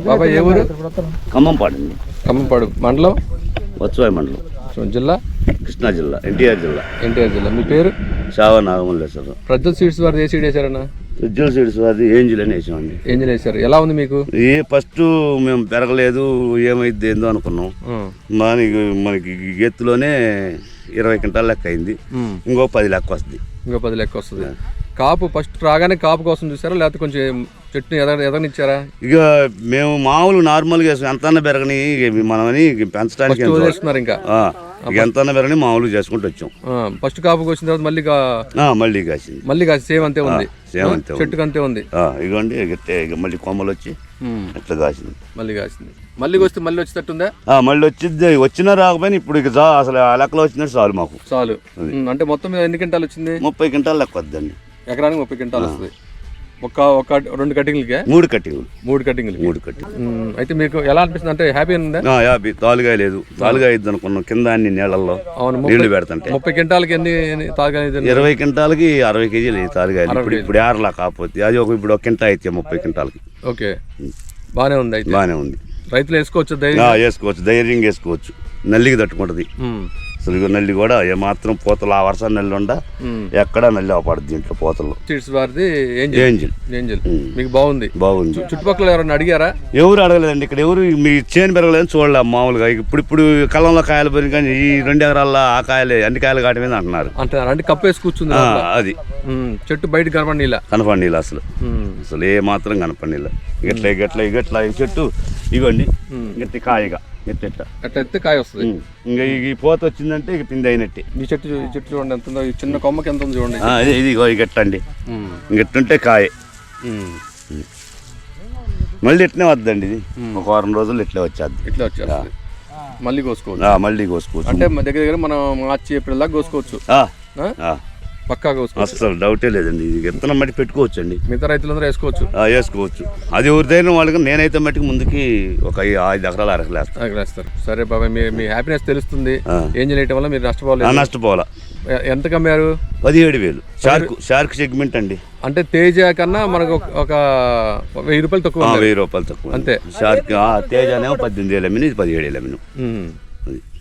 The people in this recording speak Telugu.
బాబాయ్ ఏ ఊరు? ఖమ్మంపాడు అండి. ఖమ్మంపాడు మండలం, వచ్చవాయి మండలం, జిల్లా కృష్ణా జిల్లా, ఎన్టీఆర్ జిల్లా. మీ పేరు? షావా నాగమల్లేశ్వరం. ప్రజ్వల్ సీడ్స్ వారిది ఏ సీడ్ వేసారన్నా? ఉజ్వల్ సీడ్స్ వారిది ఏంజిల్ అని వేసామండి. ఏంజిల్ వేసారు. ఎలా ఉంది మీకు? ఫస్ట్ మేము పెరగలేదు, ఏమైంది ఏందో అనుకున్నాం. మనకి ఎత్తులోనే 20 క్వింటాల లెక్క అయింది. ఇంకో 10 లెక్క వస్తుంది. కాపు ఫస్ట్ రాగానే కాపు కోసం చూసారా, లేకపోతే కొంచెం చెట్టుని ఎదగనిచ్చారా? ఇక మేము మామూలు నార్మల్గా ఎంత పెరగని మనమని పెంచడానికి ఇంకా ఎంత పెరగని మామూలుగా చేసుకుంటూ వచ్చాం. ఫస్ట్ కాపుకి వచ్చిన తర్వాత మళ్ళీ కాసి సేమ్ అంతే ఉంది. చెట్టుకు అంతే ఉంది. ఇగోండి మళ్ళీ కొమ్మలు వచ్చి ఇట్లా కాసింది. మళ్ళీ వస్తే మళ్ళీ వచ్చేటట్టుందా? మళ్ళీ వచ్చినా రాకపోయినా ఇప్పుడు ఇక అసలు ఆ లెక్కలో వచ్చినట్టు చాలు మాకు. చాలు అంటే మొత్తం మీద ఎన్ని క్వింటాలు వచ్చింది? 30 క్వింటాలు లెక్క వద్దండి. ఎకరానికి 30 క్వింటాలు వస్తుంది. ఒక 2 కటింగ్లకే 3 కటింగ్లు. 3 కటింగ్లు. అయితే మీకు ఎలా అనిపిస్తుంది? అంటే హ్యాపీ ఉందా? హ్యాపీ. తాలుగా లేదు, తాలుగా అయింది అనుకున్నాం కింద అన్ని నీళ్ళల్లో నీళ్లు పెడతంటే. 30 క్వింటాలకి ఎన్ని తాలుగా? 20 క్వింటాలకి 60 కేజీలు తాలుగా. ఇప్పుడు ఏర్లా కాకపోతే అది ఒక కింటా అయితే 30 క్వింటాలకి. ఓకే, బాగానే ఉంది. అయితే బాగానే ఉంది. రైతులు వేసుకోవచ్చు, ధైర్యంగా వేసుకోవచ్చు. నల్లికి తట్టుకుంటది. అసలు నల్లి కూడా ఏమాత్రం పూతలు ఆ వర్షం నల్లి ఉండ ఎక్కడా నల్లి అవపడదు దీంట్లో పూతల్లో. సీడ్స్ వారిది ఏంజిల్. మీకు బాగుంది. చుట్టుపక్కల ఎవరైనా అడిగారా? ఎవరు అడగలేదండి. ఇక్కడ ఎవరు మీ చేను పెరగలేదని చూడలే. మామూలుగా ఇప్పుడు కళ్ళంలో కాయలు పోయి కానీ ఈ 2 ఎకరాల్లో ఆ కాయలే అన్ని కాయలు కాటమే అంటున్నారు. అంటే కప్పేసి కూర్చుంది అది. చెట్టు బయట కనపడనీలా అసలు ఏ మాత్రం కనపడనీలా. గట్లా ఈ చెట్టు ఇవ్వండి గట్టి కాయగా ఎట్లయితే కాయ వస్తుంది. ఇంకా ఈ పోత వచ్చిందంటే ఇక పిండి అయినట్టే. ఈ చెట్టు చూడండి ఎంత ఉందో. ఈ చిన్న కొమ్మకి ఎంత ఉంది చూడండి. ఇది గట్టండి. గట్టుంటే కాయ. మళ్ళీ ఇట్నే వద్దండి. ఇది ఒక వారం రోజులు ఇట్లా వచ్చేది. మళ్ళీ కోసుకోవచ్చు. అంటే దగ్గర మనం మార్చి ఏప్రిల్ దాకా కోసుకోవచ్చు. పక్కాగా అసలు డౌటే లేదండి. ఇది విత్తనం మట్టి పెట్టుకోవచ్చు అండి. మిగతా రైతులందరూ వేసుకోవచ్చు. అది ఎవరిదైనా వాళ్ళకి. నేనైతే మట్టికి ముందుకి ఒక 5 ఎకరాలు 6 ఎకరాలు వేస్తారు. సరే బాబాయ్, మీ హ్యాపీనెస్ తెలుస్తుంది. ఏం చేయటం వల్ల మీరు నష్టపోవాలా. ఎంత కమ్మారు? 17,000. షార్క్ సెగ్మెంట్ అండి. అంటే తేజ కన్నా మనకు ఒక 1000 రూపాయలు తక్కువ. 1000 రూపాయలు తక్కువ అంతే. షార్క్ తేజ 18,000 అమ్మిన, ఇది 17,000 అమ్మిన.